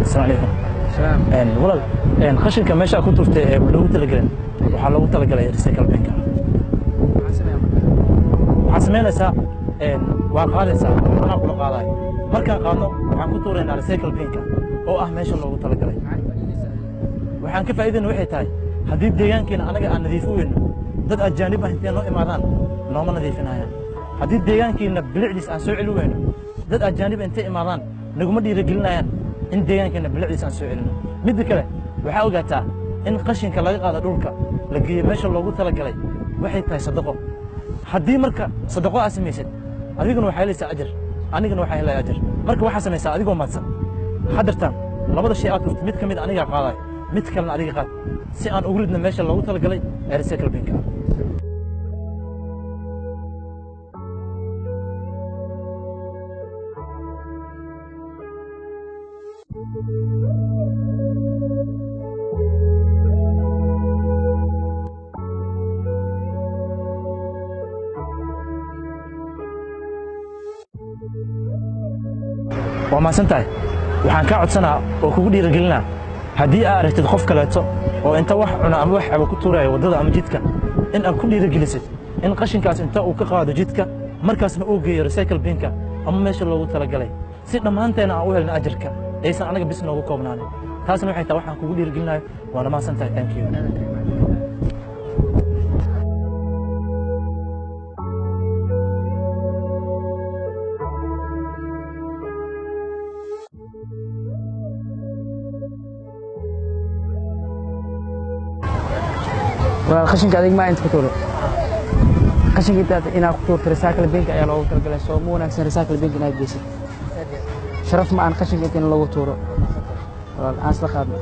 السلام عليكم. ولد خشنك ماشي كنت لو تلقين waxaa loogu talagalay recycle bin waxaa sameynaysaa waa qaadaysaa anaa kula qaadayo markaan qaadno waxaan ku tuuraynaa recycle binka oo ah meesha loogu talagalay waxaan ka faa'iideyna waxay tahay haddii deegaankeena anaga aan nadiif u weyno dad ajaanib ah intay noo imaadaan nooma nadiifinayaan haddii deegaankeena bilicdiis aan soo celi weyno dad ajaanib intay imaadaan naguma dhiirigelinayaan in deegaankeena bilicdiis aan soo celino midda kale waxaa ogaataa in qashinka laga qaado dhulka la geeyo meesha loogu talagalay waxay tahay sadaqo haddii marka sadaqo aad samaysid adiguna waxaa helaysaa ajar anigana waxaa helaya ajar marka waxaa samaysaa adigoo maadsan hadartaan labada shay aad turta mid ka mid anigaa qaadayo mid kalena adiga qaad si aan ugu ridna meesha loogu talagalay ee recycle binka وما سنتاي waxaan ka codsanaa oo kugu dhiirigelinaa haddii aad aragtid qof kaleeto oo inta wax cuna ama wax aba ku tuuraya wadada ama jidka in aad ku dhiirigelisid in qashinkaas inta uu ka qaado jidka markaasna uu geeyo recycle binka ama meesha loogu talagalay si dhammaanteena aan u helno ajarka aysan anaga bis noogu koobnaanin taasna waxay tahay waxaan kugu dhiirigelinayo waana mahadsantahay thank you khashinka adig ma inta ku tuuro khashinka inta ina ku tuurto recycle bin ayaa loogu talagalay soo mu wanaagsan recycle bin inaad geysid sharaf ma aan khashinka inta loogu tuuro walaal aan isla qaadno